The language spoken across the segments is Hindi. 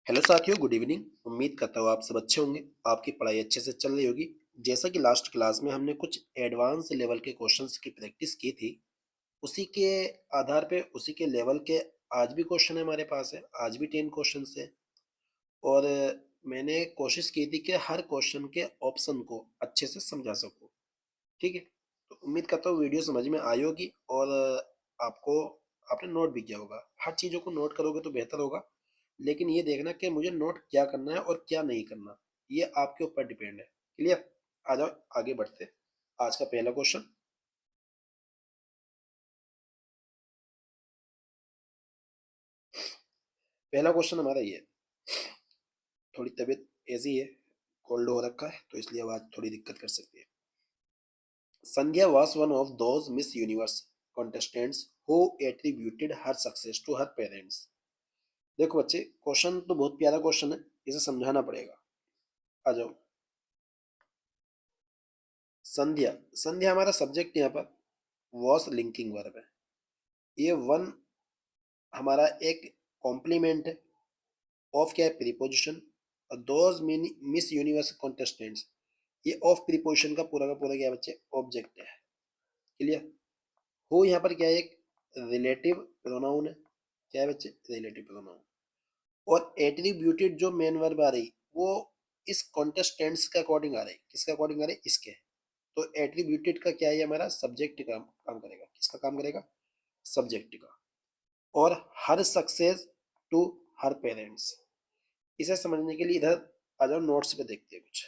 हेलो साथियों, गुड इवनिंग। उम्मीद करता हूँ आप सब अच्छे होंगे, आपकी पढ़ाई अच्छे से चल रही होगी। जैसा कि लास्ट क्लास में हमने कुछ एडवांस लेवल के क्वेश्चंस की प्रैक्टिस की थी, उसी के आधार पे उसी के लेवल के आज भी क्वेश्चन हमारे पास है। आज भी 10 क्वेश्चंस है और मैंने कोशिश की थी कि हर क्वेश्चन के ऑप्शन को अच्छे से समझा सकूँ। ठीक है, तो उम्मीद करता हूँ वीडियो समझ में आई होगी और आपको आपने नोट भी किया होगा। हर चीज़ों को नोट करोगे तो बेहतर होगा, लेकिन ये देखना कि मुझे नोट क्या करना है और क्या नहीं करना, ये आपके ऊपर डिपेंड है। क्लियर? आ जाओ आगे बढ़ते हैं। आज का पहला क्वेश्चन, पहला क्वेश्चन हमारा ये है। थोड़ी तबीयत ऐसी है, कोल्ड हो रखा है तो इसलिए आवाज थोड़ी दिक्कत कर सकती है। संध्या was one of those Miss Universe contestants who attributed her success to her parents. देखो बच्चे, क्वेश्चन तो बहुत प्यारा क्वेश्चन है, इसे समझाना पड़ेगा। आ जाओ। संध्या, संध्या हमारा सब्जेक्ट यहाँ पर वॉस लिंकिंग वर्ब है। ये वन हमारा एक कॉम्प्लीमेंट है। ऑफ क्या है? प्रीपोजिशन। और दोज मिस यूनिवर्स कॉन्टेस्टेंट्स, ये ऑफ प्रीपोजिशन का पूरा क्या है बच्चे? ऑब्जेक्ट है। क्लियर? हो यहाँ पर क्या है? एक रिलेटिव प्रोनाउन है। क्या है बच्चे? Relative pronoun. और एट्रीब्यूटेड जो मेन वर्ब आ रही, वो इस कॉन्टेस्टेंट्स के अकॉर्डिंग आ रही। किसके अकॉर्डिंग आ रही? इसके। तो एट्रीब्यूटेड का क्या है? हमारा सब्जेक्ट का काम करेगा। किसका काम करेगा? सब्जेक्ट का। और हर सक्सेस टू हर पेरेंट्स, इसे समझने के लिए इधर आ जाओ, नोट्स पे देखते हैं कुछ।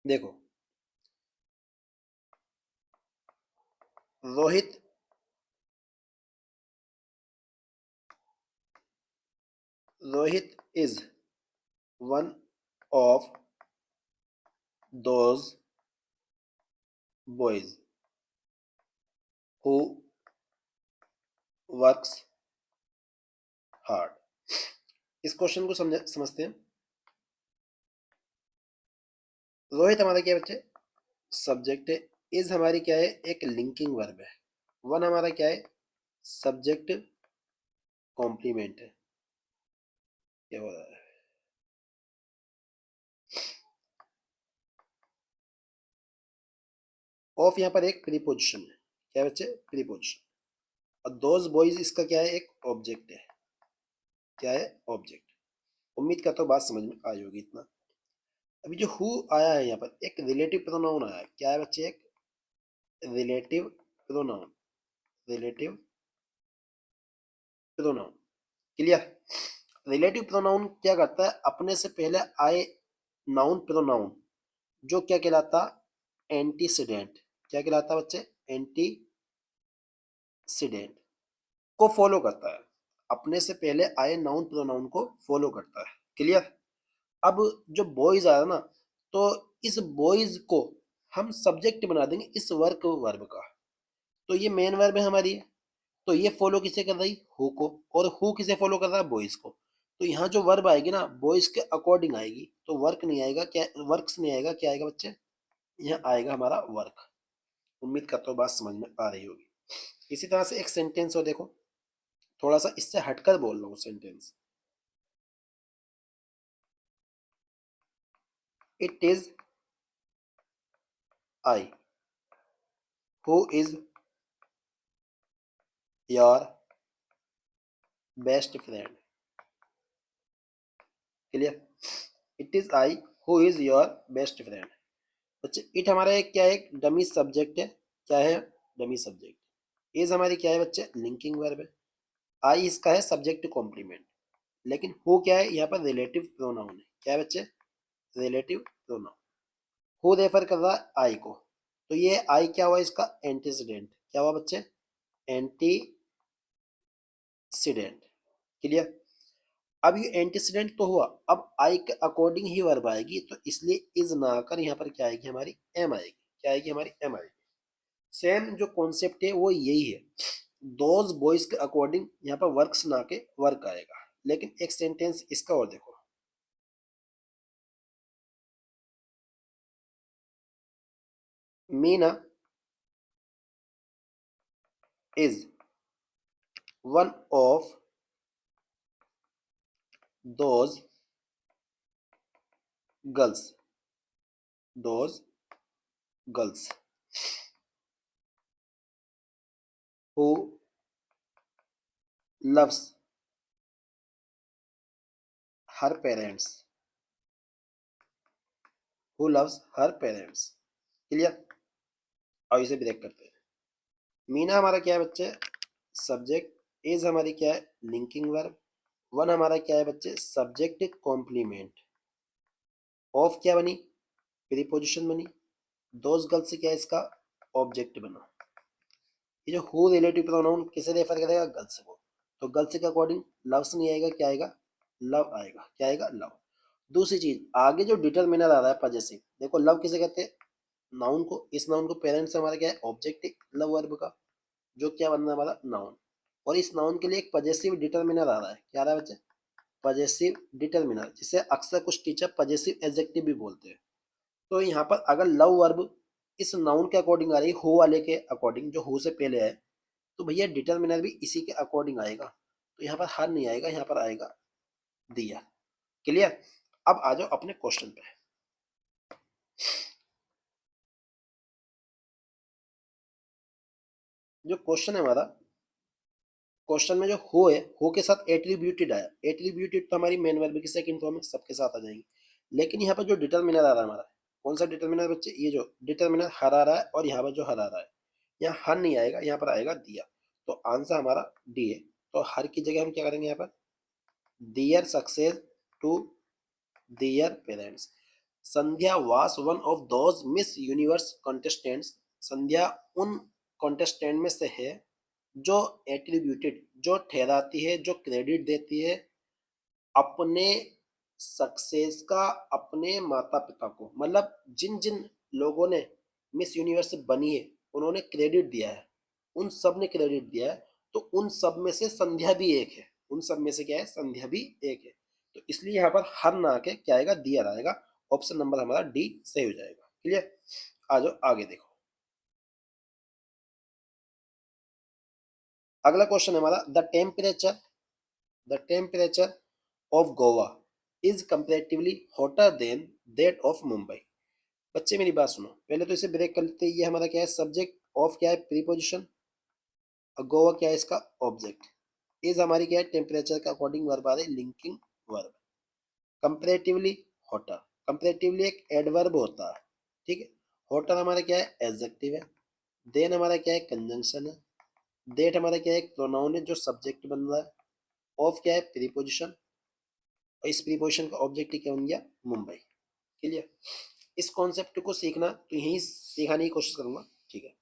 देखो, Rohit Rohit is one of those boys who works hard. इस क्वेश्चन को समझते हैं। रोहित हमारा क्या है बच्चे? सब्जेक्ट है। इज हमारी क्या है? एक लिंकिंग वर्ब है। वन हमारा क्या है? सब्जेक्ट कॉम्प्लीमेंट है। क्या हो रहा है? ऑफ यहाँ पर एक प्रीपोजिशन है। क्या है बच्चे? प्रीपोजिशन। और दोज बॉयज इसका क्या है? एक ऑब्जेक्ट है। क्या है? ऑब्जेक्ट। उम्मीद करता हूँ बात समझ में आई होगी इतना। अभी जो हु आया है यहाँ पर, एक रिलेटिव प्रोनाउन आया है। क्या है बच्चे? एक relative pronoun. Relative pronoun. Clear? Relative pronoun क्या करता है? अपने से पहले आए नाउन प्रोनाउन, जो क्या कहलाता? एंटीसीडेंट। क्या कहलाता बच्चे? एंटीसीडेंट को फॉलो करता है। अपने से पहले आए नाउन प्रोनाउन को फॉलो करता है। क्लियर? अब जो बॉयज आ रहा ना, तो इस बॉयज को हम सब्जेक्ट बना देंगे इस वर्क वर्ब का। तो ये मेन वर्ब है हमारी। तो ये फॉलो किसे कर रही? Who co. और हु किसे फॉलो कर रहा है? बॉयज को। तो यहाँ जो वर्ब आएगी ना, बॉयज के अकॉर्डिंग आएगी। तो वर्क नहीं आएगा। क्या? वर्क्स नहीं आएगा। क्या आएगा बच्चे? यहाँ आएगा हमारा वर्क। उम्मीद करता हूँ बात समझ में आ रही होगी। इसी तरह से एक सेंटेंस हो, देखो, थोड़ा सा इससे हटकर बोल रहा हूँ sentence. It is I who is your best friend. Clear? It is I who is your best friend. बच्चे, इट हमारा एक क्या है? एक डमी सब्जेक्ट है। क्या है? Dummy subject. इज हमारी क्या है बच्चे? लिंकिंग वर्ब है। आई इसका है सब्जेक्ट कॉम्प्लीमेंट। लेकिन हु क्या है? यहाँ पर रिलेटिव प्रोनाउन है। क्या है बच्चे? Relative pronoun. हु रेफर कर रहा है आई को। तो ये आई क्या हुआ? इसका एंटीसीडेंट। क्या हुआ बच्चे? एंटीसीडेंट। क्लियर? अब ये एंटीसीडेंट तो हुआ, अब आई के अकॉर्डिंग ही वर्ब आएगी। तो इसलिए इज ना आकर यहाँ पर क्या आएगी? हमारी एम आएगी। क्या आएगी? हमारी एम आएगी। सेम जो कॉन्सेप्ट है वो यही है। दोज बॉयज के अकॉर्डिंग यहाँ पर वर्क्स ना के वर्क आएगा। लेकिन एक सेंटेंस इसका और देखो। Meena is one of those girls, those girls who loves her parents, who loves her parents. Clear. अब इसे ब्रेक करते हैं। मीना हमारा क्या है बच्चे, सब्जेक्ट। इज हमारी क्या है, लिंकिंग वर्ब। वन हमारा क्या है बच्चे, सब्जेक्ट कॉम्प्लीमेंट। ऑफ क्या बनी, प्रीपोजिशन बनी। दोज गर्ल्स से क्या है इसका, ऑब्जेक्ट बना। ये जो हु रिलेटिव प्रोनाउन किसे रेफर करेगा, गर्ल्स को। तो गर्ल्स के अकॉर्डिंग लव्स नहीं आएगा, क्या आएगा, लव आएगा। क्या आएगा, लव। दूसरी चीज, आगे जो डिटरमिनर आ रहा है पजेसिव, देखो लव किसे कहते हैं, नाउन को। इस नाउन को पेरेंट्स हमारा क्या है, ऑब्जेक्ट लव वर्ब का, जो क्या बनना है हमारा, नाउन। और इस नाउन के लिए एक पजेसिव डिटरमिनर आ रहा है, क्या आ रहा है बच्चे, पजेसिव डिटरमिनर, जिसे अक्सर कुछ टीचर पजेसिव एडजेक्टिव भी बोलते हैं। तो यहाँ पर अगर लव वर्ब इस नाउन के अकॉर्डिंग आ रही है, हो वाले के अकॉर्डिंग, जो हो से पहले है, तो भैया डिटरमिनर भी इसी के अकॉर्डिंग आएगा। तो यहाँ पर हर नहीं आएगा, यहाँ पर आएगा दिया। क्लियर। अब आ जाओ अपने क्वेश्चन पे। जो क्वेश्चन है हमारा, क्वेश्चन में जो हो है, हो के साथ एट्रीब्यूटेड आया। एट्रीब्यूटेड तो हमारी मेन वर्ब की सेकंड फॉर्म है, सबके साथ आ जाएगी। लेकिन यहाँ पर जो डिटरमिनर आ रहा है हमारा, कौन सा डिटरमिनर बच्चे, ये जो डिटरमिनर हर आ रहा है, और यहाँ पर जो हर आ रहा है, यहाँ हर नहीं आएगा, यहाँ पर आएगा दिया। तो आंसर हमारा डी है। तो हर की जगह हम क्या करेंगे, यहाँ पर their success to their parents. Sandhya was one of those Miss Universe contestants. Sandhya उन कॉन्टेस्टेंट में से है जो एट्रीब्यूटेड, जो ठहराती है, जो क्रेडिट देती है अपने सक्सेस का अपने माता पिता को। मतलब जिन जिन लोगों ने मिस यूनिवर्स बनी है, उन्होंने क्रेडिट दिया है, उन सब ने क्रेडिट दिया है। तो उन सब में से संध्या भी एक है, उन सब में से क्या है, संध्या भी एक है। तो इसलिए यहाँ पर हर ना आके क्या आएगा, दिया आएगा। ऑप्शन नंबर हमारा डी सही हो जाएगा। क्लियर। आ जाओ आगे देखो। अगला क्वेश्चन है हमारा, the temperature of Goa is comparatively hotter then that of Mumbai. बच्चे मेरी बात सुनो, पहले तो इसे ब्रेक कर लेते हैं। ये हमारा क्या है, सब्जेक्ट। ऑफ क्या है, प्रीपोजिशन। और गोवा क्या है इसका, ऑब्जेक्ट। इज हमारी क्या है, टेम्परेचर का अकॉर्डिंग वर्ब आ रही, linking verb. Comparatively hotter, comparatively एक एडवर्ब होता है, ठीक है। हॉटर हमारा क्या है, एडजेक्टिव है। देन हमारा क्या है, कंजंक्शन है। दैट हमारा क्या है, एक प्रोनाउन है जो सब्जेक्ट बन रहा है। ऑफ क्या है, प्रीपोजिशन। और इस प्रीपोजिशन का ऑब्जेक्ट क्या बन गया, मुंबई। क्लियर। इस कॉन्सेप्ट को सीखना तो यही सिखाने की कोशिश करूंगा, ठीक है।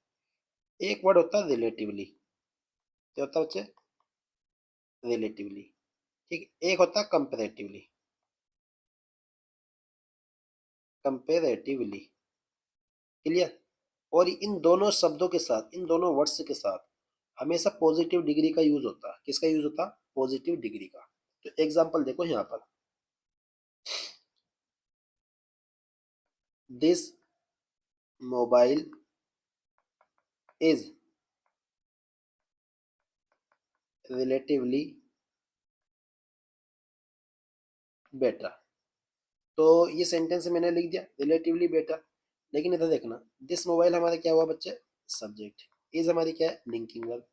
एक वर्ड होता है रिलेटिवली, क्या होता है बच्चे, रिलेटिवली। ठीक है। एक होता है कंपेरेटिवली, कंपेरेटिवली। क्लियर। और इन दोनों शब्दों के साथ, इन दोनों वर्ड्स के साथ हमेशा पॉजिटिव डिग्री का यूज होता है। किसका यूज होता है, पॉजिटिव डिग्री का। तो एग्जांपल देखो यहाँ पर, this mobile is relatively better. तो ये सेंटेंस मैंने लिख दिया, रिलेटिवली बेटर। लेकिन इधर देखना, दिस मोबाइल हमारा क्या हुआ बच्चे, सब्जेक्ट। इज हमारी क्या है, लिंकिंग वर्ब।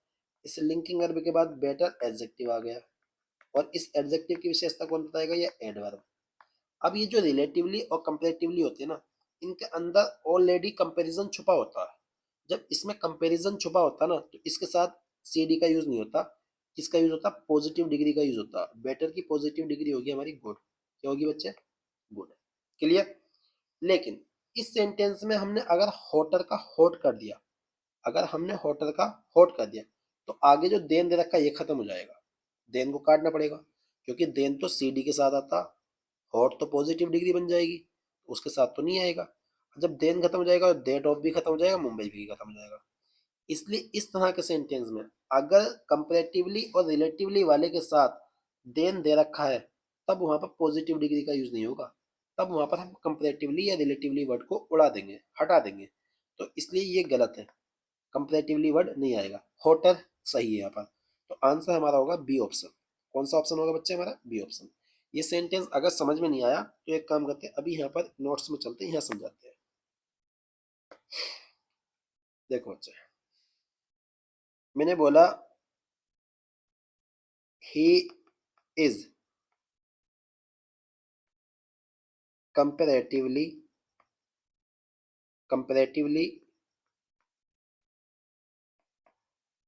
इस लिंकिंग वर्ब के बाद बेटर एडजेक्टिव आ गया। और इस एडजेक्टिव की विशेषता कौन बताएगा, ये एडवर्ब। अब ये जो रिलेटिवली और कंपेरेटिवली होते हैं ना, इनके अंदर ऑलरेडी कंपैरिजन छुपा होता है। जब इसमें कंपैरिजन छुपा होता है ना, तो इसके साथ सी डी का यूज नहीं होता। किसका यूज होता, पॉजिटिव डिग्री का यूज होता। बेटर की पॉजिटिव डिग्री होगी हमारी गुड। क्या होगी बच्चे, गुड। क्लियर। लेकिन इस सेंटेंस में हमने अगर होटर का हॉट कर दिया, अगर हमने होटर का हॉट कर दिया, तो आगे जो देन दे रखा है ये खत्म हो जाएगा। देन को काटना पड़ेगा, क्योंकि देन तो सी डी के साथ आता, हॉट तो पॉजिटिव डिग्री बन जाएगी, उसके साथ तो नहीं आएगा। जब देन खत्म हो जाएगा, डेट ऑफ भी खत्म हो जाएगा, मुंबई भी खत्म हो जाएगा। इसलिए इस तरह के सेंटेंस में अगर कंपेरेटिवली और रिलेटिवली वाले के साथ देन दे रखा है, तब वहां पर पॉजिटिव डिग्री का यूज नहीं होगा। तब वहां पर हम कंपेरेटिवली या रिलेटिवली वर्ड को उड़ा देंगे, हटा देंगे। तो इसलिए ये गलत है, कंपेरेटिवली वर्ड नहीं आएगा। होटर सही है यहाँ पर। तो आंसर हमारा होगा बी ऑप्शन। कौन सा ऑप्शन होगा बच्चे हमारा, बी ऑप्शन। ये सेंटेंस अगर समझ में नहीं आया तो एक काम करते हैं, अभी यहाँ पर नोट्स में चलते हैं, यहाँ समझाते हैं। देखो बच्चे, मैंने बोला he is comparatively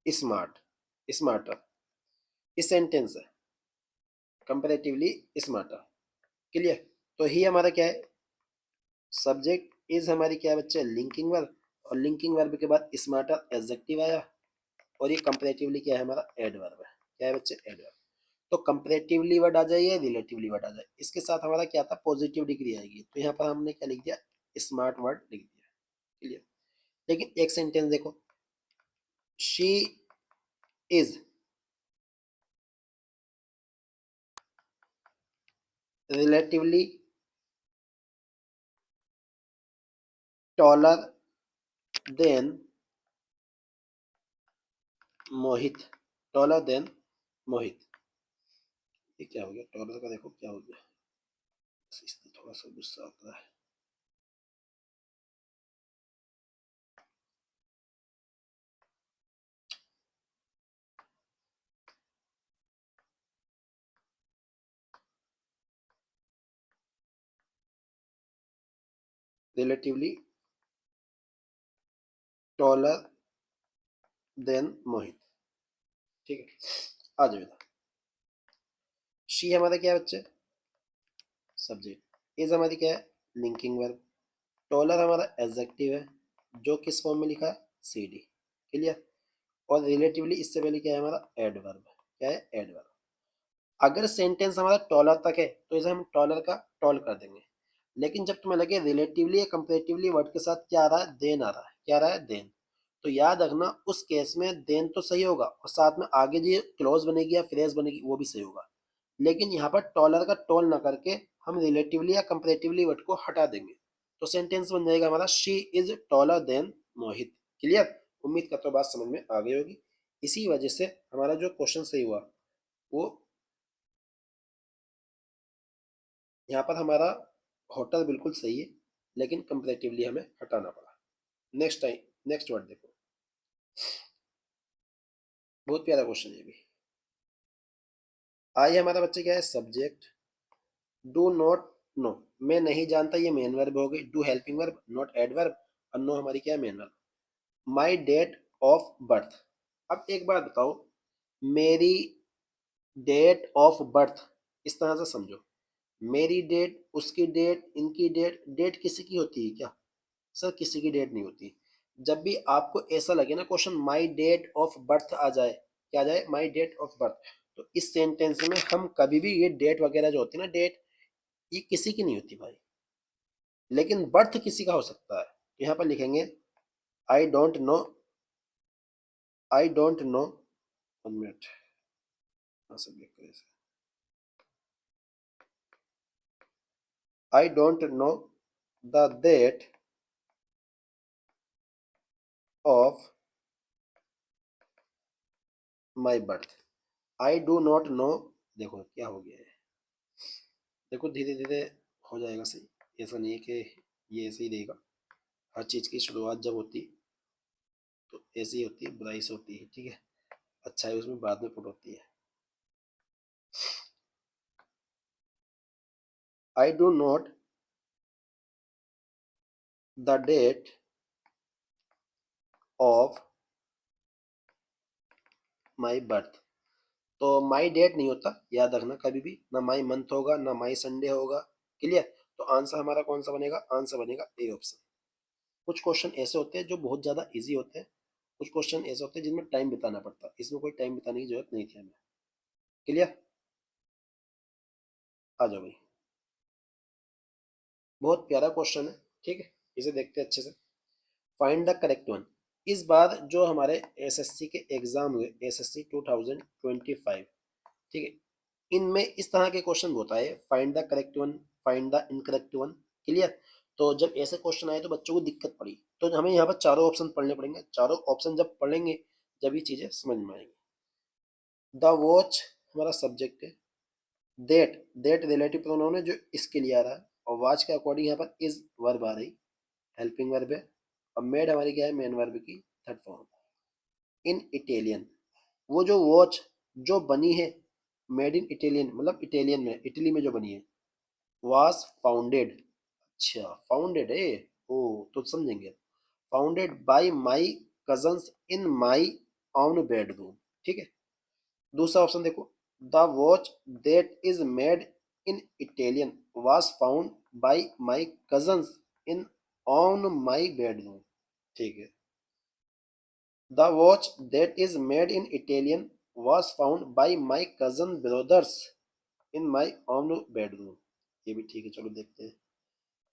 smart, smarter, इस सेंटेंस है कंपेरेटिवली स्मार्टर। क्लियर? तो ही हमारा क्या है, सब्जेक्ट, इज हमारी क्या है बच्चे, लिंकिंग वर्ब, और लिंकिंग वर्ब के बाद स्मार्टर एडजेक्टिव आया, और ये कंपेरेटिवली क्या है हमारा, एडवर्ब है। क्या है बच्चे, एडवर्ब। तो कंपेरेटिवली वर्ड आ जाए या रिलेटिवली वर्ड आ जाए, इसके साथ हमारा क्या था, पॉजिटिव डिग्री आएगी। तो यहाँ पर हमने क्या लिख दिया, स्मार्ट वर्ड लिख दिया। क्लियर? लेकिन एक सेंटेंस देखो, she is relatively taller than Mohit, taller than Mohit. ये क्या हो गया, टॉलर का देखो क्या हो गया, इससे थोड़ा सा गुस्सा आता है। रिलेटिवली टॉलर देन मोहित। ठीक है, आ जाओ इधर। शी हमारा क्या है बच्चे, सब्जेक्ट। इज हमारी क्या है, लिंकिंग वर्ब। टॉलर हमारा एडजेक्टिव है, जो किस फॉर्म में लिखा है, सी डी। क्लियर? और रिलेटिवली इससे पहले क्या है हमारा, एडवर्ब। क्या है, एडवर्ब। अगर सेंटेंस हमारा टॉलर तक है तो इसे हम टॉलर का टॉल कर देंगे। लेकिन जब तुम्हें लगे रिलेटिवली या कंपेरेटिवली वर्ड के साथ क्या आ रहा है, देन आ रहा है। क्या आ रहा है, देन। तो याद रखना उस केस में देन तो सही होगा, और साथ में आगे जो क्लोज बनेगी या फ्रेज बनेगी वो भी सही होगा। लेकिन यहाँ पर टॉलर का टॉल ना करके हम रिलेटिवली या कंपेरेटिवली वर्ड को हटा देंगे, तो सेंटेंस बन जाएगा हमारा, she is taller than Mohit. Clear? उम्मीद करता हूँ बात समझ में आ गई होगी। इसी वजह से हमारा जो क्वेश्चन सही हुआ, वो यहाँ पर हमारा होटल बिल्कुल सही है, लेकिन कंपेरेटिवली हमें हटाना पड़ा। नेक्स्ट टाइम, नेक्स्ट वर्ड देखो, बहुत प्यारा क्वेश्चन है भी। आई हमारा बच्चे क्या है, सब्जेक्ट। डू नॉट नो, मैं नहीं जानता, ये मेन वर्ब हो गई। Do helping verb, not adverb, और नो हमारी क्या है, main verb. My date of birth. अब एक बात बताओ, मेरी डेट ऑफ बर्थ, इस तरह से समझो, मेरी डेट, उसकी डेट, इनकी डेट, डेट किसी की होती है क्या, सर किसी की डेट नहीं होती। जब भी आपको ऐसा लगे ना question, my date of birth आ जाए, क्या आ जाए, माई डेट ऑफ बर्थ, तो इस सेंटेंस में हम कभी भी ये डेट वगैरह जो होती है ना, डेट, ये किसी की नहीं होती भाई, लेकिन बर्थ किसी का हो सकता है। तो यहाँ पर लिखेंगे, I don't know, I don't know, 1 minute, I don't know the date of my birth. I do not know, देखो क्या हो गया है, देखो धीरे धीरे हो जाएगा सही, ऐसा नहीं है कि ये ऐसे ही रहेगा। हर चीज़ की शुरुआत जब होती तो ऐसी ही होती है, बुराई से होती है। ठीक है, अच्छाई उसमें बाद में पुट होती है। I do not the date of my birth. तो माई डेट नहीं होता, याद रखना कभी भी, ना माई मंथ होगा, ना माई संडे होगा। क्लियर? तो आंसर हमारा कौन सा बनेगा, आंसर बनेगा ए ऑप्शन। कुछ क्वेश्चन ऐसे होते हैं जो बहुत ज़्यादा इजी होते हैं, कुछ क्वेश्चन ऐसे होते हैं जिनमें टाइम बिताना पड़ता है, इसमें कोई टाइम बिताने की जरूरत नहीं थी हमें। क्लियर? आ जाओ भाई, बहुत प्यारा क्वेश्चन है। ठीक है, इसे देखते हैं अच्छे से। Find the correct one. इस बार जो हमारे एसएससी के एग्जाम हुए, एसएससी 2025, ठीक है, इनमें इस तरह के क्वेश्चन होता है, find the correct one, find the incorrect one. Clear? तो जब ऐसे क्वेश्चन आए तो बच्चों को दिक्कत पड़ी, तो हमें यहाँ पर चारों ऑप्शन पढ़ने पड़ेंगे। चारों ऑप्शन जब पढ़ेंगे जब ये चीजें समझ में आएंगी। द वॉच हमारा सब्जेक्ट है, दैट रिलेटिव प्रोनाउन है जो इसके लिए आ रहा है, और वाच के अकॉर्डिंग यहाँ पर इज वर्ब आ रही, हेल्पिंग वर्ब है, और मेड हमारी क्या है, मेन वर्ब की थर्ड फॉर्म। इन इटालियन, वो जो वॉच जो बनी है, मेड इन इटालियन मतलब इटालियन में, इटली में जो बनी है, वाज फाउंडेड, अच्छा फाउंडेड है, ओ तो समझेंगे, founded by my cousins in my own bedroom, ठीक है। दूसरा ऑप्शन देखो, the watch that is made in Italian was found by my cousins in on my bedroom, ठीक है। The watch that is made in Italian was found by my cousin brothers in my own bedroom, ये भी ठीक है, चलो देखते हैं।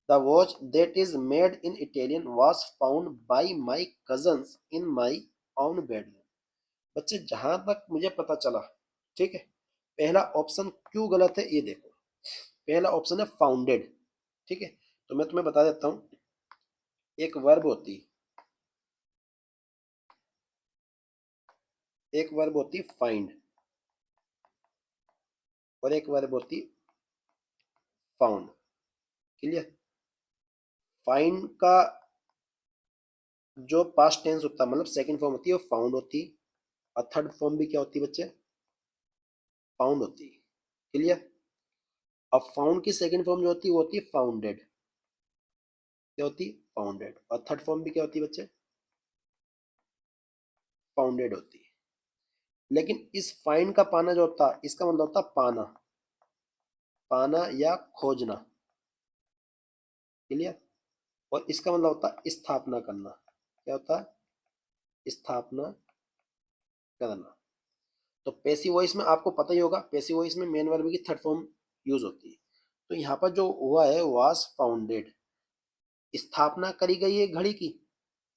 The watch that is made in Italian was found by my cousins in my own bedroom. बच्चे जहां तक मुझे पता चला, ठीक है, पहला ऑप्शन क्यों गलत है ये देखो। पहला ऑप्शन है फाउंडेड, ठीक है, तो मैं तुम्हें बता देता हूं, एक वर्ब होती फाइंड, और एक वर्ब होती फाउंड, क्लियर। फाइंड का जो पास्ट टेंस होता है मतलब सेकंड फॉर्म होती है वो फाउंड होती, और थर्ड फॉर्म भी क्या होती है बच्चे, फाउंड होती, क्लियर। अब फाउंड की सेकंड फॉर्म जो होती है वो होती है फाउंडेड, क्या होती है, फाउंडेड, और थर्ड फॉर्म भी क्या होती है बच्चे, फाउंडेड होती है। लेकिन इस फाइंड का पाना जो होता है इसका मतलब होता है पाना, पाना या खोजना, क्लियर। और इसका मतलब होता है स्थापना करना, क्या होता है, स्थापना करना। तो पैसिव वॉइस में आपको पता ही होगा, पैसिव वॉइस में मेन वर्ब की थर्ड फॉर्म यूज होती है। तो यहाँ पर जो हुआ है वाज फाउंडेड, स्थापना करी गई है घड़ी की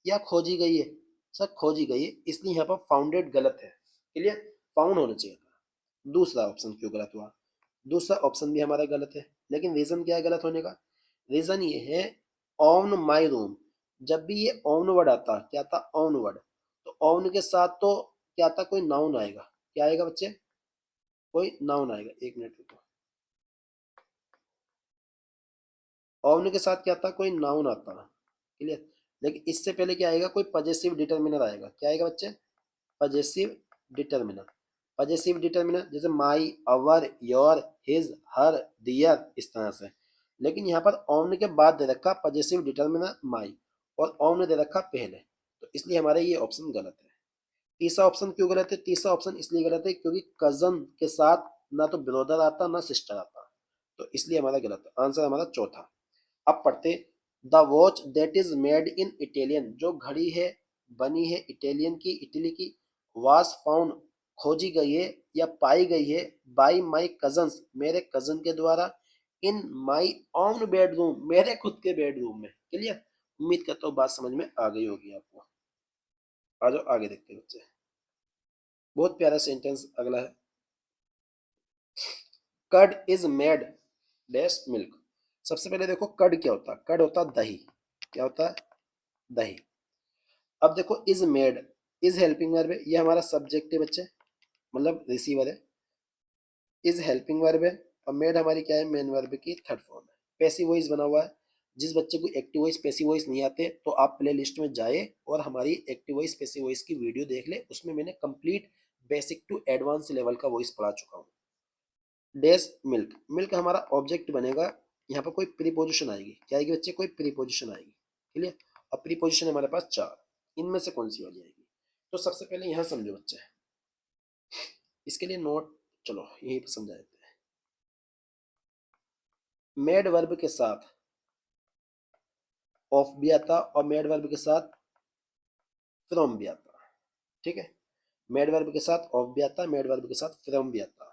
या खोजी गई है, सर खोजी गई है, इसलिए यहाँ पर फाउंडेड गलत है, क्लियर, फाउंड होना चाहिए था। दूसरा ऑप्शन क्यों गलत हुआ, दूसरा ऑप्शन भी हमारा गलत है, लेकिन रीजन क्या है गलत होने का, रीजन ये है ऑन माई रूम, जब भी ये ऑन वर्ड आता क्या था, ऑन वर्ड, तो ऑन के साथ तो क्या था, कोई नाउन आएगा, क्या आएगा बच्चे, कोई नाउन आएगा, एक मिनट रुको, ऑन के साथ क्या था, कोई नाउन आता, क्लियर। लेकिन इससे पहले क्या आएगा, कोई पजेसिव डिटर्मिनर आएगा, क्या आएगा बच्चे, पजेसिव डिटर्मिनर। पजेसिव डिटर्मिनर जैसे माई, अवर, योर, हिज, हर, दियर, इस तरह से। लेकिन यहाँ पर ऑन के बाद दे रखा पजेसिव डिटर्मिनर माई, और ऑन ने दे रखा पहले, तो इसलिए हमारा ये ऑप्शन गलत है। तीसरा ऑप्शन क्यों गलत है, तीसरा ऑप्शन इसलिए गलत है क्योंकि कजन के साथ ना तो ब्रदर आता ना सिस्टर आता, तो इसलिए हमारा गलत है, आंसर हमारा चौथा। अब पढ़ते, the watch that is made in Italian, जो घड़ी है बनी है इटालियन की, इटली की, वाज फाउंड खोजी गई है या पाई गई है, बाई माई कजन्स मेरे कजन के द्वारा, इन माई ओन बेडरूम मेरे खुद के बेडरूम में, क्लियर। उम्मीद करता हूँ बात समझ में आ गई होगी आपको। आ जाओ आगे देखते हैं बच्चे, बहुत प्यारा सेंटेंस अगला है, curd is made dash milk. सबसे पहले देखो कर्ड क्या होता है, कर्ड होता है दही, क्या होता है, दही। अब देखो is made, is helping verb है, ये हमारा सब्जेक्ट है बच्चे, मतलब रिसीवर है, इज हेल्पिंग वर्ब है, और मेड हमारी क्या है, मेन वर्ब की थर्ड फॉर्म है। पैसिव वॉइस बना हुआ है, जिस बच्चे को एक्टिव वॉइस पैसिव वॉइस नहीं आते तो आप प्ले लिस्ट में जाए और हमारी एक्टिव वॉइस पैसिव वॉइस की वीडियो देख ले, उसमें मैंने complete basic to advance level का वॉइस पढ़ा चुका हूँ। डैश मिल्क, मिल्क हमारा ऑब्जेक्ट बनेगा, यहाँ पर कोई प्रीपोजिशन आएगी, क्या आएगी बच्चे, कोई प्रीपोजिशन आएगी, क्लियर। और प्रीपोजिशन हमारे पास चार, इनमें से कौन सी वाली आएगी, तो सबसे पहले यहाँ समझो बच्चे, इसके लिए नोट, चलो यही पर समझा देते हैं। मेड वर्ब के साथ ऑफ भी आता और मेड वर्ब के साथ फ्रॉम भी आता, ठीक है। मेड वर्ब के साथ ऑफ भी आता, मेड वर्ब के साथ फ्रॉम भी आता।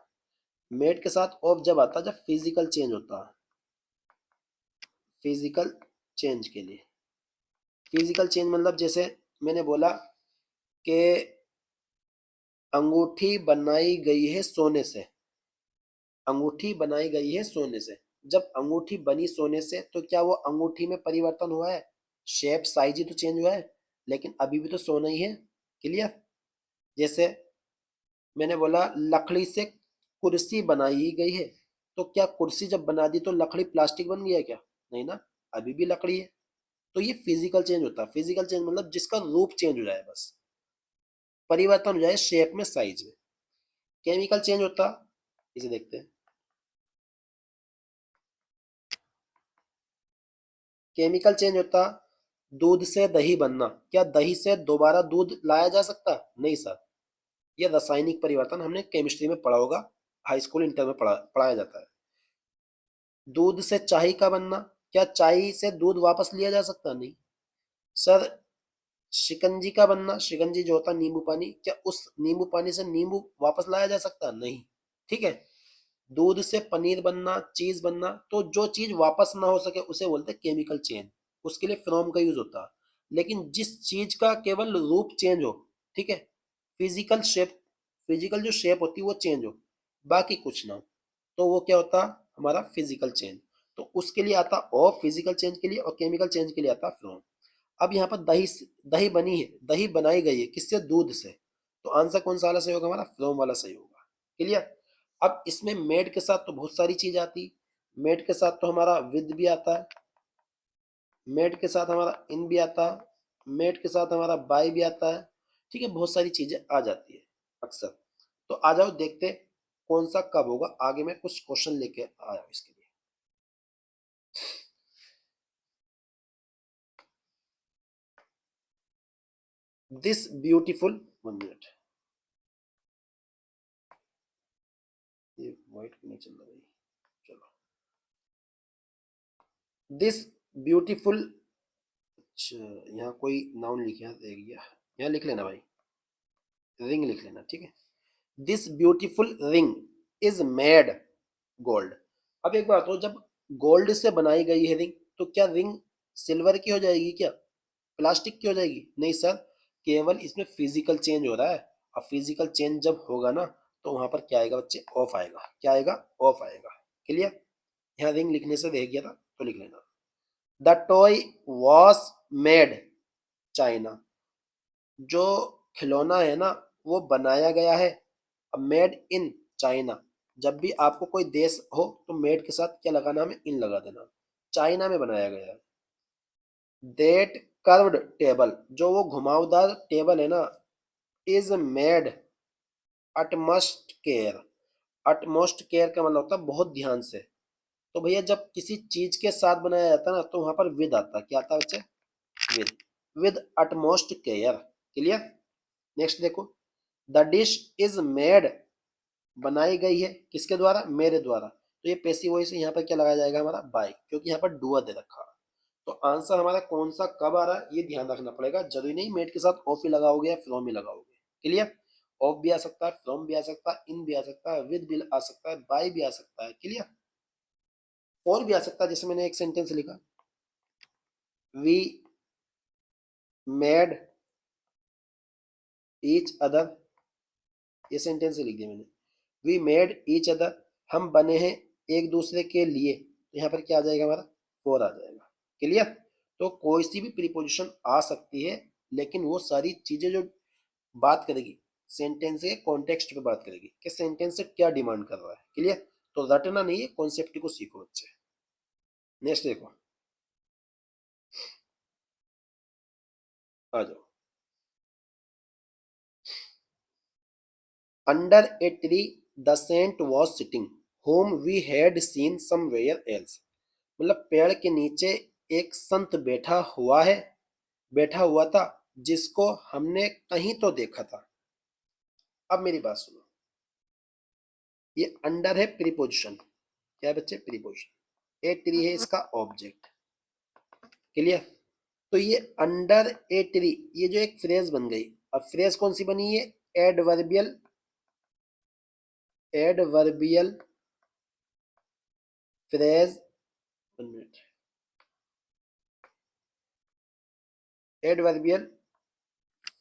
मेड के साथ ऑफ जब आता जब फिजिकल चेंज होता है, फिजिकल चेंज के लिए, फिजिकल चेंज मतलब जैसे मैंने बोला कि अंगूठी बनाई गई है सोने से, अंगूठी बनाई गई है सोने से, जब अंगूठी बनी सोने से तो क्या वो अंगूठी में परिवर्तन हुआ है, शेप साइज ही तो चेंज हुआ है, लेकिन अभी भी तो सोना ही है, क्लियर। जैसे मैंने बोला लकड़ी से कुर्सी बनाई गई है, तो क्या कुर्सी जब बना दी तो लकड़ी प्लास्टिक बन गया क्या? नहीं ना, अभी भी लकड़ी है। तो ये फिजिकल चेंज होता है। फिजिकल चेंज मतलब जिसका रूप चेंज हो जाए, बस परिवर्तन हो जाए शेप में, साइज में। केमिकल चेंज होता, इसे देखते हैं। केमिकल चेंज होता, दूध से दही बनना। क्या दही से दोबारा दूध लाया जा सकता? नहीं सर, यह रासायनिक परिवर्तन हमने केमिस्ट्री में पढ़ा होगा, हाई स्कूल इंटर में पढ़ाया जाता है। दूध से चाय का बनना। क्या चाय से दूध वापस लिया जा सकता? नहीं सर। शिकंजी का बनना, शिकंजी जो होता है नींबू पानी, क्या उस नींबू पानी से नींबू वापस लाया जा सकता? नहीं। ठीक है। दूध से पनीर बनना, चीज बनना, तो जो चीज वापस ना हो सके उसे बोलते हैं केमिकल चेंज। उसके लिए फ्रॉम का यूज होता है। लेकिन जिस चीज का केवल रूप चेंज हो, ठीक है, फिजिकल शेप, फिजिकल जो शेप होती है वो चेंज हो, बाकी कुछ ना हो, तो वो क्या होता? हमारा फिजिकल चेंज। तो उसके लिए आता ऑफ, फिजिकल चेंज के लिए, और केमिकल चेंज के लिए आता फ्रॉम। अब यहाँ पर दही बनी है, दही बनाई गई है किससे? दूध से। तो आंसर कौन सा वाला सही होगा? हमारा फ्रॉम वाला सही होगा। क्लियर? अब इसमें मेड के साथ तो बहुत सारी चीज आती। मेड के साथ तो हमारा विद भी आता है, मेड के साथ हमारा इन भी आता है, मेड के साथ हमारा बाय भी आता है। ठीक है, बहुत सारी चीजें आ जाती है अक्सर। तो आ जाओ देखते कौन सा कब होगा। आगे मैं कुछ क्वेश्चन लेके आया हूं इसके लिए। दिस ब्यूटीफुल, 1 मिनट, ये वाइट नहीं चल रहा भाई, चलो। दिस ब्यूटीफुल, अच्छा, यहाँ कोई नाउन लिखे हैं, देख गया, यहाँ लिख लेना भाई, रिंग लिख लेना, ठीक है। This beautiful ring is made gold. अब एक बात हो, जब गोल्ड से बनाई गई है रिंग, तो क्या रिंग सिल्वर की हो जाएगी क्या? प्लास्टिक की हो जाएगी? नहीं सर, केवल इसमें फिजिकल चेंज हो रहा है। अब फिजिकल चेंज जब होगा ना, तो वहां पर क्या आएगा बच्चे? ऑफ आएगा। क्या आएगा? ऑफ आएगा। क्लियर? यहाँ रिंग लिखने से रह गया था, तो लिख लेना। The toy was made China. जो खिलौना है ना, वो बनाया गया है। अब मेड इन चाइना, जब भी आपको कोई देश हो तो मेड के साथ क्या लगाना? हमें इन लगा देना। चाइना में बनाया गया है। दैट कर्व्ड टेबल, जो वो घुमावदार टेबल है ना, is made utmost care. Utmost care का मतलब होता है बहुत ध्यान से। तो भैया जब किसी चीज के साथ बनाया जाता है ना, तो वहां पर विद आता है। क्या आता है बच्चे? With. With utmost care. Clear? Next देखो, द डिश इज मेड, बनाई गई है किसके द्वारा? मेरे द्वारा। तो ये पैसिव वॉइस है, यहाँ पर क्या लगाया जाएगा? हमारा बाय, क्योंकि यहाँ पर डुअर दे रखा है। तो आंसर हमारा कौन सा कब आ रहा है ये ध्यान रखना पड़ेगा। जरूरी नहीं मेड के साथ ऑफ ही लगाओगे या फ्रॉम ही लगाओगे। क्लियर? ऑफ भी आ सकता है, फ्रॉम भी आ सकता है, इन भी आ सकता है, विद भी आ सकता है, बाय भी आ सकता है। क्लियर? और भी आ सकता है, जैसे मैंने एक सेंटेंस लिखा, वी मेड ईच अदर, ये सेंटेंस लिख दिया मैंने। वी मेड ईच अदर, हम बने हैं एक दूसरे के लिए। तो यहाँ पर क्या आ जाएगा? हमारा फॉर आ जाएगा। क्लियर? तो कोई सी भी प्रीपोजिशन आ सकती है, लेकिन वो सारी चीजें जो बात करेगी, सेंटेंस के कॉन्टेक्स्ट पे बात करेगी कि सेंटेंस से क्या डिमांड कर रहा है। क्लियर? तो रटना नहीं है, कॉन्सेप्ट को सीखो बच्चे। नेक्स्ट देखो, आ जाओ। Under a tree the saint was sitting whom we had seen somewhere else. मतलब पेड़ के नीचे एक संत बैठा हुआ है, बैठा हुआ था, जिसको हमने कहीं तो देखा था। अब मेरी बात सुनो, ये अंडर है प्रीपोजिशन। क्या है बच्चे? प्रीपोजिशन। ए ट्री है इसका ऑब्जेक्ट। क्लियर? तो ये अंडर ए ट्री, ये जो एक फ्रेज बन गई। अब फ्रेज कौन सी बनी है? Adverbial, adverbial phrase, 1 minute, adverbial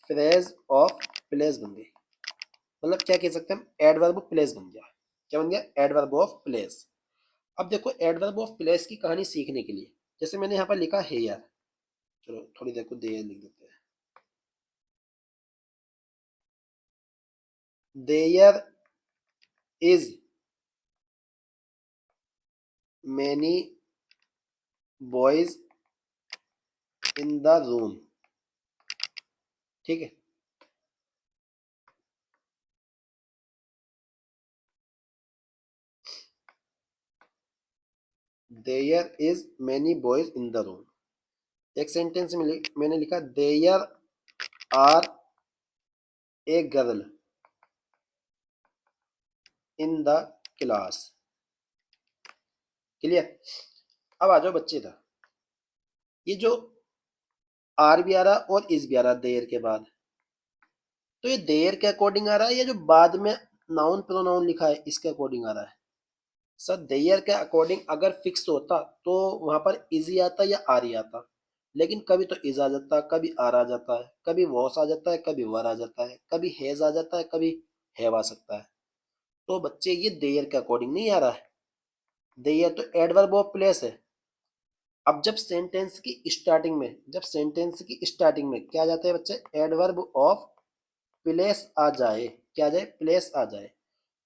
phrase of place बन गई। मतलब क्या कह सकते हैं हम? एडवर्ब प्लेस बन गया। क्या बन गया? Adverb of place. अब देखो, एडवर्ब ऑफ प्लेस की कहानी सीखने के लिए, जैसे मैंने यहाँ पर लिखा है यार, चलो थोड़ी देर को देयर लिख देते हैं। There is many boys in the room, ठीक है। There is many boys in the room. एक सेंटेंस में मैंने लिखा there are a girl in the class. Clear. अब आ जाओ बच्चे था, ये जो आर भी आ रहा और इस भी आ रहा देयर के बाद, तो ये देयर के अकॉर्डिंग आ रहा है या जो बाद में नाउन प्रोनाउन लिखा है इसके अकॉर्डिंग आ रहा है? सर देयर के अकॉर्डिंग अगर फिक्स होता तो वहां पर इजी आता या आर ही आता, लेकिन कभी तो इज आ जाता, कभी आर आ जाता है, कभी वॉस आ जाता है, कभी वर आ जाता है, कभी हैज आ जाता है, कभी हैव आ सकता है। तो बच्चे ये देयर के अकॉर्डिंग नहीं आ रहा है, देयर तो एडवर्ब ऑफ प्लेस है। अब जब सेंटेंस की स्टार्टिंग में, जब सेंटेंस की स्टार्टिंग में क्या आ जाता है बच्चे, एडवर्ब ऑफ प्लेस आ जाए, क्या आ जाए, प्लेस आ जाए,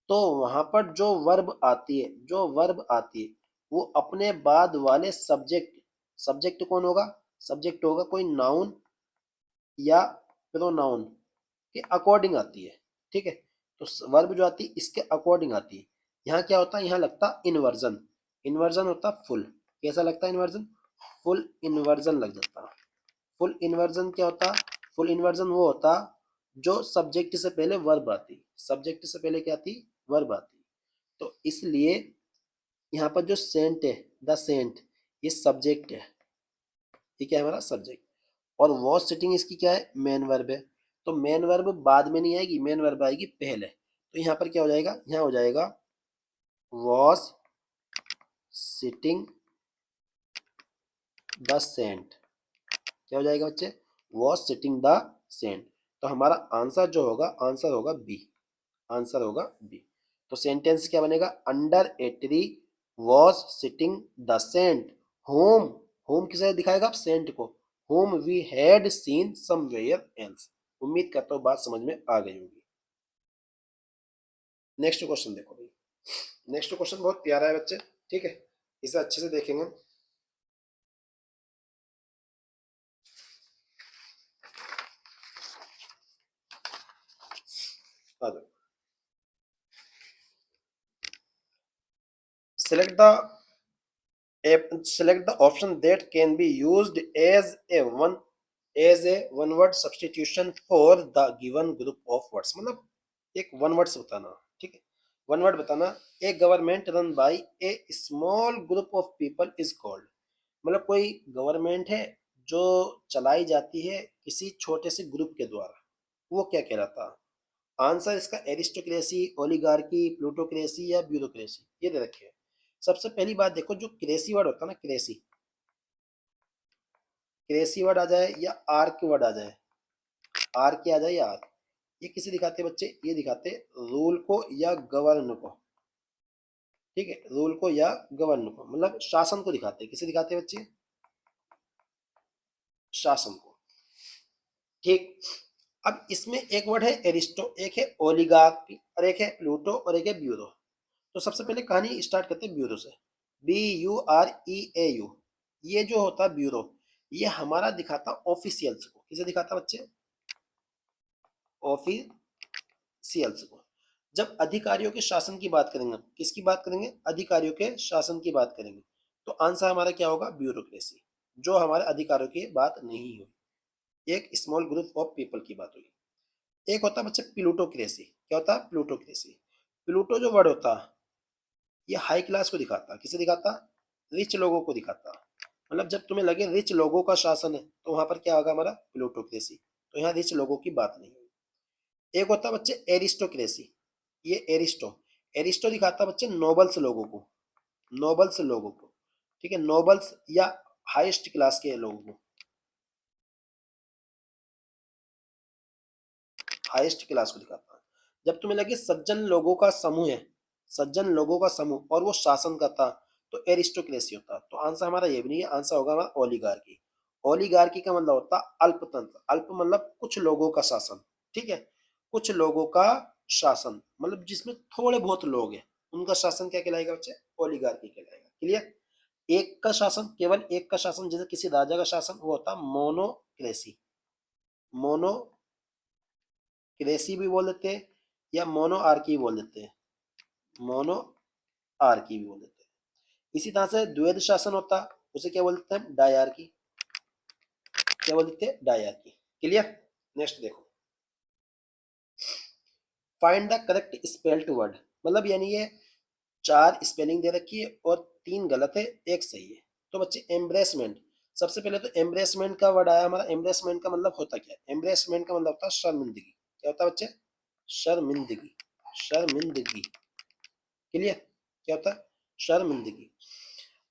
तो वहां पर जो वर्ब आती है, जो वर्ब आती है वो अपने बाद वाले सब्जेक्ट, सब्जेक्ट कौन होगा, सब्जेक्ट होगा कोई नाउन या प्रोनाउन के अकॉर्डिंग आती है, ठीक है। तो वर्ब जो आती है इसके अकॉर्डिंग आती है। यहाँ क्या होता है, यहाँ लगता इन्वर्जन, इन्वर्जन होता फुल, कैसा लगता है इन्वर्जन, फुल इन्वर्जन लग जाता। फुल इन्वर्जन क्या होता, फुल इन्वर्जन वो होता जो सब्जेक्ट से पहले वर्ब आती, सब्जेक्ट से पहले क्या आती, वर्ब आती। तो इसलिए यहाँ पर जो सेंट है, द सेंट, ये सब्जेक्ट है, ये क्या है हमारा सब्जेक्ट। और वॉज सिटिंग इसकी क्या है, मेन वर्ब है। तो मेन वर्ब बाद में नहीं आएगी, मेन वर्ब आएगी पहले। तो यहाँ पर क्या हो जाएगा, यहाँ हो जाएगा वॉज सिटिंग द सेंट। क्या हो जाएगा बच्चे, वॉज सिटिंग द सेंट। तो हमारा आंसर जो होगा, आंसर होगा बी, आंसर होगा बी। तो सेंटेंस क्या बनेगा, under a tree was sitting the saint whom, whom किसे दिखाएगा, आप सेंट को, whom we had seen somewhere else. उम्मीद करता हूँ बात समझ में आ गई होगी। नेक्स्ट क्वेश्चन देखो भाई, नेक्स्ट क्वेश्चन बहुत प्यारा है बच्चे, ठीक है, इसे अच्छे से देखेंगे। select the select the option that can be used as a one word substitution for the given group of words। मतलब एक वन वर्ड्स बताना, ठीक है, वन वर्ड बताना। A government run by a small group of people is called. मतलब कोई गवर्नमेंट है जो चलाई जाती है किसी छोटे से ग्रुप के द्वारा, वो क्या कहलाता। आंसर इसका एरिस्टोक्रेसी, ओलिगार्की, प्लूटोक्रेसी या ब्यूरोक्रेसी, ये दे रखे हैं। सबसे पहली बात देखो, जो क्रेसी वर्ड होता है ना, क्रेसी, क्रेसी वर्ड आ जाए या आर्क वर्ड आ जाए, आर के आ जाए या आर, ये किसे दिखाते हैं बच्चे, ये दिखाते रूल को या गवर्न को, ठीक है, रूल को या गवर्न को, मतलब शासन को दिखाते हैं। किसे दिखाते हैं बच्चे, शासन को, ठीक। अब इसमें एक वर्ड है एरिस्टो, एक है ओलिगार्की और एक है प्लूटो और एक है ब्यूरो। तो सबसे पहले कहानी स्टार्ट करते हैं ब्यूरो से। BUREAU, ये जो होता है ब्यूरो, ये हमारा दिखाता ऑफिशियल्स को। किसे दिखाता बच्चे, ऑफिशियल्स को। जब अधिकारियों के शासन की बात करेंगे, किसकी बात करेंगे, अधिकारियों के शासन की बात करेंगे, तो आंसर हमारा क्या होगा, ब्यूरोक्रेसी, जो हमारे अधिकारियों की बात नहीं हुई, एक स्मॉल ग्रुप ऑफ पीपल की बात हुई। एक होता है बच्चे प्लूटोक्रेसी। क्या होता है, प्लूटोक्रेसी। प्लूटो जो वर्ड होता है ये हाई क्लास को दिखाता, किसे दिखाता, रिच लोगों को दिखाता। मतलब जब तुम्हें लगे रिच लोगों का शासन है तो वहां पर क्या होगा, हमारा प्लूटोक्रेसी। तो यहाँ रिच लोगों की बात नहीं है। एक होता है बच्चे एरिस्टोक्रेसी, ये एरिस्टो, एरिस्टो दिखाता बच्चे नोबल्स लोगों को, नोबल्स लोगों को, ठीक है, नोबल्स या हाईएस्ट क्लास के लोगों को, हाईएस्ट क्लास को दिखाता है। जब तुम्हें लगे सज्जन लोगों का समूह है, सज्जन लोगों का समूह और वो शासन करता, तो एरिस्टोक्रेसी होता। तो आंसर हमारा ये भी नहीं है, आंसर होगा हमारा ओलिगार्की। ओलिगार्की का मतलब होता अल्पतंत्र, अल्प मतलब कुछ लोगों का शासन, ठीक है, कुछ लोगों का शासन, मतलब जिसमें थोड़े बहुत लोग हैं, उनका शासन क्या कहलाएगा बच्चे, ओलिगार्की कहलाएगा। क्लियर। एक का शासन, केवल एक का शासन, जैसे किसी राजा का शासन, वो होता मोनोक्रेसी। मोनोक्रेसी भी बोल देते हैं या मोनोआर्की बोल देते हैं, मोनोआर्की भी बोल देते हैं। इसी तरह से द्वैध शासन होता, उसे क्या बोलते हैं, डायआर्की। क्या बोल देते हैं, डायआर्की। क्लियर। नेक्स्ट देखो, find the correct spelled word, मतलब यानी ये 4 स्पेलिंग दे रखी है और 3 गलत है, 1 सही है। तो बच्चे एम्ब्रेसमेंट, सबसे पहले तो एम्ब्रेसमेंट का वर्ड आया हमारा। एम्ब्रेसमेंट का मतलब होता क्या है, एम्ब्रेसमेंट का मतलब होता है शर्मिंदगी। क्या होता है बच्चे, शर्मिंदगी, शर्मिंदगी। क्लियर। क्या होता है, शर्मिंदगी।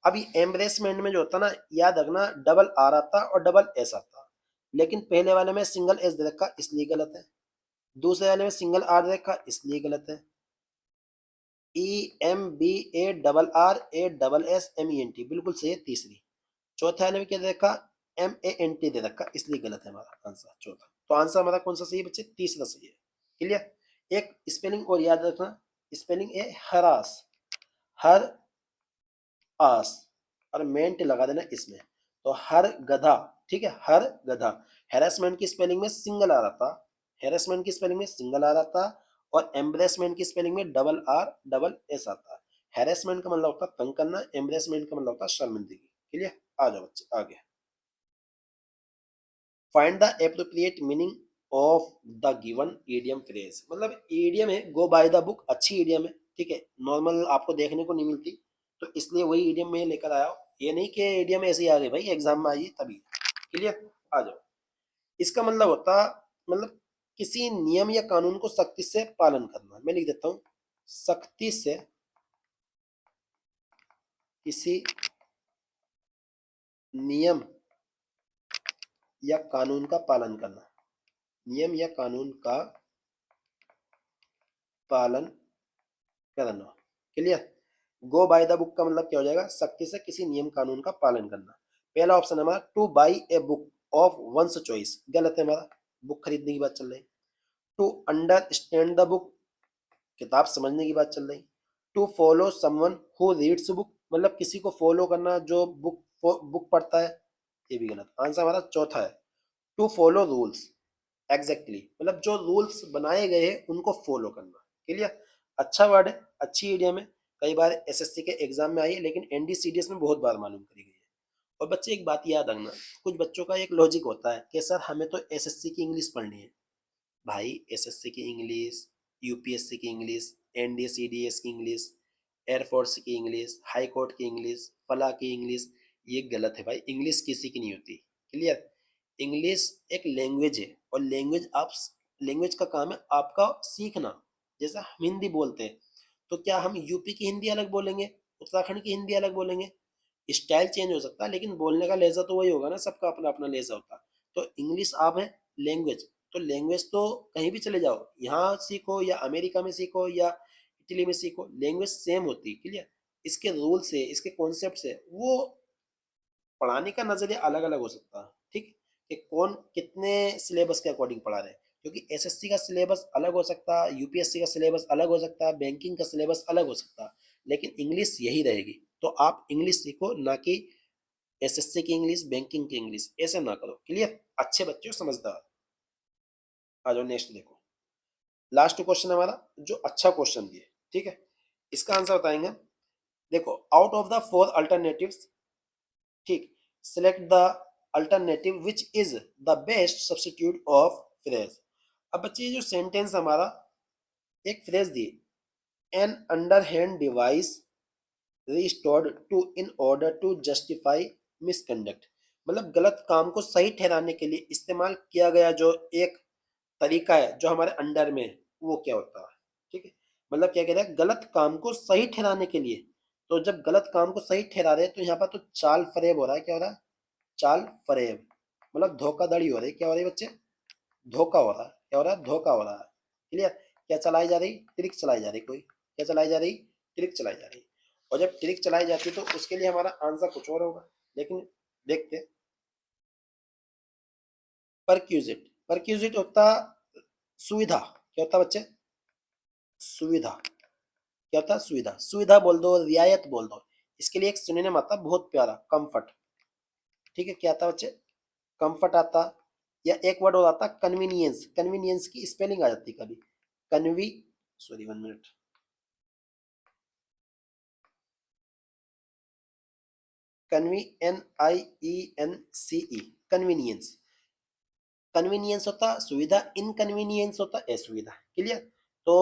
अभी एम्ब्रेसमेंट में जो होता ना, याद रखना, डबल आर आता और डबल एस आता, लेकिन पहले वाले में सिंगल एस दे रखा इसलिए गलत है, दूसरे वाले में सिंगल आर दे रखा इसलिए गलत है। EMBARRASSMENT बिल्कुल सही है, तीसरी। चौथे वाले में क्या दे रखा, MANT दे रखा, इसलिए गलत है हमारा आंसर चौथा। तो आंसर हमारा कौन सा सही है बच्चे, तीसरा सही है। क्लियर। एक स्पेलिंग और याद रखना, स्पेलिंग है हरास, हर आस, और मेंट लगा देना इसमें, तो हर गधा। ठीक है, हर गधा। हेरासमेंट की स्पेलिंग में सिंगल आ रहा था, हेरासमेंट की स्पेलिंग में सिंगल आ रहा था, और एम्ब्रेसमेंट की स्पेलिंग में डबल आर डबल एस आता। हेरासमेंट का मतलब होता है तंग करना, एम्ब्रेसमेंट का मतलब होता है शर्मिंदगी। क्लियर। आ जाओ बच्चे आगे। Find the appropriate meaning of the given idiom phrase, मतलब ईडियम है गो बाय द बुक, अच्छी ईडियम है, ठीक है, नॉर्मल आपको देखने को नहीं मिलती, तो इसलिए वही ईडियम में लेकर आया हूं। ये नहीं कि ईडियम ऐसे ही आ गई भाई एग्जाम में आई तभी। क्लियर। आ जाओ। इसका मतलब होता, मतलब किसी नियम या कानून को सख्ती से पालन करना। मैं लिख देता हूं, सख्ती से किसी नियम या कानून का पालन करना, नियम या कानून का पालन करना। Clear. Go by the book का मतलब क्या हो जाएगा, सख्ती से किसी नियम कानून का पालन करना। पहला ऑप्शन है हमारा to buy a book of one's choice, गलत है हमारा, बुक खरीदने की बात चल रही। टू अंडरस्टैंड द बुक, किताब समझने की बात चल रही। To follow someone who reads book, मतलब किसी को फॉलो करना जो बुक बुक पढ़ता है, ये भी गलत। आंसर हमारा चौथा है, टू फॉलो रूल्स, एग्जैक्टली, मतलब जो रूल्स बनाए गए हैं उनको फॉलो करना। क्लियर। अच्छा वर्ड है, अच्छी इडियम है, कई बार एसएससी के एग्जाम में आई है, लेकिन एनडीसीडीएस में बहुत बार मालूम करी गई है। और बच्चे एक बात याद रखना, कुछ बच्चों का एक लॉजिक होता है कि सर हमें तो एसएससी की इंग्लिश पढ़नी है। भाई एसएससी की इंग्लिश, यूपीएससी की इंग्लिश, एनडीसीडीएस की इंग्लिश, एयरफोर्स की इंग्लिश, हाई कोर्ट की इंग्लिश, फला की इंग्लिश, ये गलत है भाई, इंग्लिश किसी की नहीं होती। क्लियर। इंग्लिश एक लैंग्वेज है, और लैंग्वेज आप, लैंग्वेज का काम है आपका सीखना। जैसा हम हिंदी बोलते हैं, तो क्या हम यूपी की हिंदी अलग बोलेंगे, उत्तराखंड की हिंदी अलग बोलेंगे, स्टाइल चेंज हो सकता है, लेकिन बोलने का लहजा तो वही होगा ना, सबका अपना अपना लहजा होता है। तो इंग्लिश आप है लैंग्वेज, तो लैंग्वेज तो कहीं भी चले जाओ, यहाँ सीखो या अमेरिका में सीखो या इटली में सीखो, लैंग्वेज सेम होती है। क्लियर। इसके रूल्स है, इसके कॉन्सेप्ट है, वो पढ़ाने का नजरिया अलग अलग हो सकता है। ठीक, कि कौन कितने सिलेबस के अकॉर्डिंग पढ़ा रहे हैं, क्योंकि एसएससी का सिलेबस अलग हो सकता है, यूपीएससी का सिलेबस अलग हो सकता है, बैंकिंग का सिलेबस अलग हो सकता है, लेकिन इंग्लिश यही रहेगी। तो आप इंग्लिश सीखो, ना कि एसएससी की इंग्लिश, बैंकिंग की इंग्लिश, ऐसे ना करो। क्लियर। अच्छे बच्चे हो, समझदार। आ जाओ नेक्स्ट देखो, लास्ट क्वेश्चन हमारा जो अच्छा क्वेश्चन भी है, ठीक है, इसका आंसर बताएंगे। देखो, आउट ऑफ द 4 अल्टरनेटिव्स, ठीक, select the alternative which is the best substitute of phrase. अब बच्चे ये जो सेंटेंस हमारा एक फ्रेज दी, an underhand device restored to in order to justify misconduct, मतलब गलत काम को सही ठहराने के लिए इस्तेमाल किया गया जो एक तरीका है जो हमारे अंडर में है, वो क्या होता है। ठीक है, मतलब क्या कह रहा है, गलत काम को सही ठहराने के लिए। तो जब गलत काम को सही ठहरा रहे हैं, तो यहाँ पर तो चाल फरेब हो रहा है, क्या हो रहा है, चाल फरेब, मतलब धोखाधड़ी हो रही है। क्या हो रही है बच्चे, धोखा हो रहा है। क्या हो रहा है, धोखा हो रहा है। क्लियर। क्या चलाई जा रही, ट्रिक चलाई जा रही, कोई क्या चलाई जा रही, ट्रिक चलाई जा रही। और जब ट्रिक चलाई जाती है तो उसके लिए हमारा आंसर कुछ और होगा, लेकिन देखते। परक्यूजिट, परक्यूजिट होता सुविधा। क्या होता बच्चे, सुविधा। क्या होता है, सुविधा, सुविधा बोल दो, रियायत बोल दो, इसके लिए एक सिनोनिम आता बहुत प्यारा, कंफर्ट। ठीक है, क्या आता है बच्चे, कंफर्ट आता, या एक वर्ड और आता कन्वीनियंस। कन्वीनियंस की स्पेलिंग आ जाती कभी, conve, sorry 1 minute, conve, NIENCE, convenience. Convenience होता सुविधा, इनकन्वीनियंस होता असुविधा। क्लियर। तो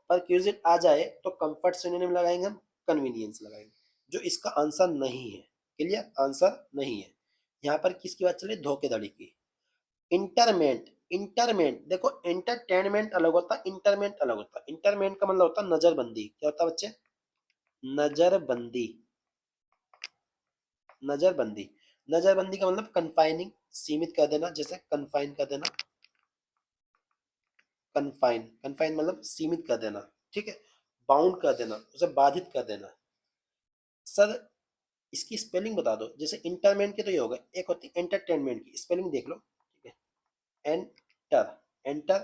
पर क्यूजिट आ जाए तो कंफर्ट सिनोनिम लगाएंगे हम, कन्वीनियंस लगाएंगे, जो इसका आंसर नहीं है। क्लियर, आंसर नहीं है। यहाँ पर किसकी बात चल रही, धोखेधड़ी की। इंटरमेंट, इंटरमेंट देखो, एंटरटेनमेंट अलग होता, इंटरमेंट अलग होता। इंटरमेंट का मतलब होता नजरबंदी। क्या होता बच्चे, नजरबंदी। नजरबंदी, नजरबंदी का मतलब कन्फाइनिंग, सीमित कर देना, जैसे कन्फाइन कर देना, कन्फाइन, कन्फाइन मतलब सीमित कर देना। ठीक है, बाउंड कर देना, उसे बाधित कर देना। सर इसकी स्पेलिंग बता दो, जैसे इंटरमेंट की तो ये होगा, एक होती एंटरटेनमेंट की, स्पेलिंग देख लो। ठीक है, एंटर, एंटर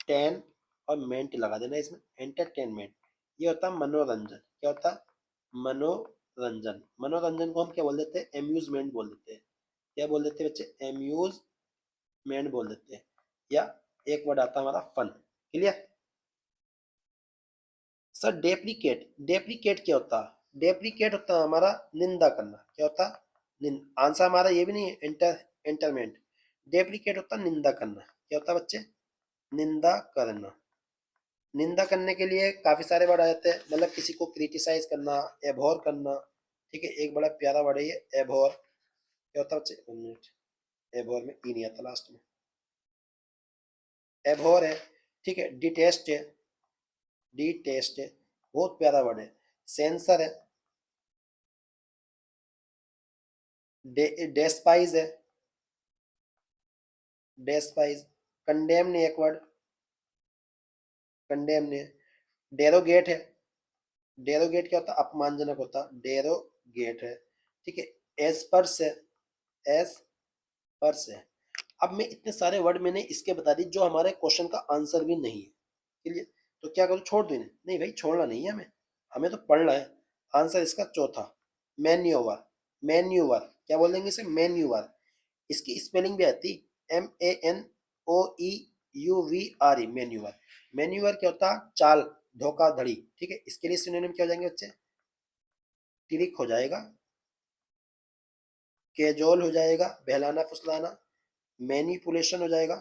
टेन और मेंट लगा देना इसमें, एंटरटेनमेंट। ये होता मनोरंजन। क्या होता, मनोरंजन। मनोरंजन को हम क्या बोल देते हैं, एम्यूजमेंट बोल देते हैं। क्या बोल देते हैं बच्चे, एम्यूजमेंट बोल देते हैं। या एक वर्ड आता है हमारा fun. Clear. Sir deprecate, deprecate क्या होता है, डेप्रिकेट होता है हमारा निंदा करना। क्या होता, आंसर हमारा ये भी नहीं है, एंटरमेंट। डेप्रिकेट होता निंदा करना। क्या होता बच्चे, निंदा करना। निंदा करने के लिए काफी सारे वर्ड आ जाते हैं, मतलब किसी को क्रिटिसाइज करना, एभोर करना। ठीक है, एक बड़ा प्यारा वर्ड है ये, एभोर। क्या होता है बच्चे, 1 मिनट, एभोर में ई नहीं आता लास्ट में, एभोर है। ठीक है, डिटेस्ट है, डिटेस्ट है, बहुत प्यारा वर्ड है। सेंसर है, डेस्पाइज है, डेस्पाइज। कंडेम ने एक वर्ड, कंडेम ने। डेरोगेट है, डेरोगेट क्या होता, अपमानजनक होता, डेरोगेट है। ठीक है, एस्पर्स है, एस्पर्स है। अब मैं इतने सारे वर्ड मैंने इसके बता दी जो हमारे क्वेश्चन का आंसर भी नहीं है। क्लियर। तो क्या करूँ, छोड़ दूँ इन्हें, नहीं भाई छोड़ना नहीं है हमें, हमें तो पढ़ना है। आंसर इसका चौथा, मैन्यूवर। मैन्यूवर क्या बोलेंगे इसे, मैन्यूवर। इसकी स्पेलिंग भी आती, MANOEUVR, मैन्यूवर। मैन्यूवर क्या होता, चाल, धोखाधड़ी। ठीक है, इसके लिए सिनोनिम क्या हो जाएंगे बच्चे, ट्रिक हो जाएगा, केजोल हो जाएगा, बहलाना फुसलाना, मैनिपुलेशन हो जाएगा,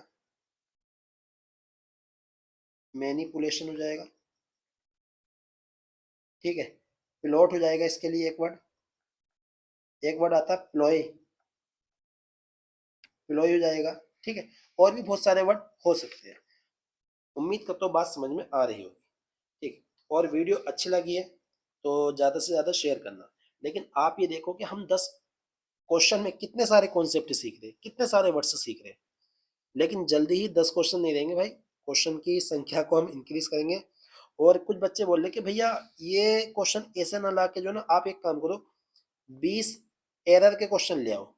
मैनिपुलेशन हो जाएगा। ठीक है, प्लॉट हो जाएगा इसके लिए एक वर्ड, एक वर्ड आता है प्लॉय, प्लॉय हो जाएगा। ठीक है, और भी बहुत सारे वर्ड हो सकते हैं। उम्मीद करता हूँ बात समझ में आ रही होगी। ठीक, और वीडियो अच्छी लगी है तो ज़्यादा से ज़्यादा शेयर करना। लेकिन आप ये देखो कि हम 10 क्वेश्चन में कितने सारे कॉन्सेप्ट सीख रहे हैं, कितने सारे वर्ड्स सीख रहे हैं। लेकिन जल्दी ही 10 क्वेश्चन नहीं रहेंगे भाई, क्वेश्चन की संख्या को हम इंक्रीज करेंगे। और कुछ बच्चे बोल रहे कि भैया ये क्वेश्चन ऐसे ना ला के, जो ना आप एक काम करो, 20 एरर के क्वेश्चन ले आओ,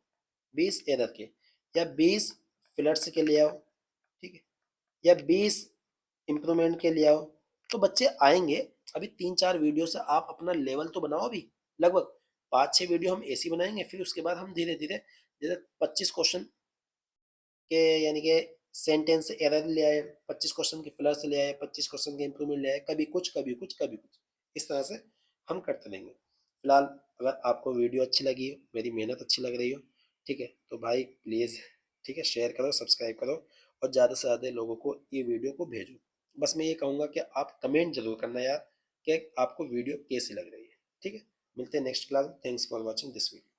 20 एरर के, या 20 फ्लड्स के ले आओ। ठीक है, या 20 इम्प्रूवमेंट के ले आओ, तो बच्चे आएंगे। अभी 3-4 वीडियो से आप अपना लेवल तो बनाओ। अभी लगभग 5-6 वीडियो हम ऐसी बनाएंगे, फिर उसके बाद हम धीरे धीरे, जैसे 25 क्वेश्चन के, यानी कि सेंटेंस एरर ले आए, 25 क्वेश्चन के प्लस ले आए, 25 क्वेश्चन के इम्प्रूवमेंट ले आए, कभी कुछ कभी कुछ कभी कुछ, इस तरह से हम करते रहेंगे। फिलहाल अगर आपको वीडियो अच्छी लगी हो, मेरी मेहनत अच्छी लग रही हो, ठीक है, तो भाई प्लीज़, ठीक है, शेयर करो, सब्सक्राइब करो, और ज़्यादा से ज़्यादा लोगों को ये वीडियो को भेजो। बस मैं ये कहूँगा कि आप कमेंट जरूर करना यार, कि आपको वीडियो कैसी लग रही है। ठीक है, मिलते हैं नेक्स्ट क्लास में। Thanks for watching this video.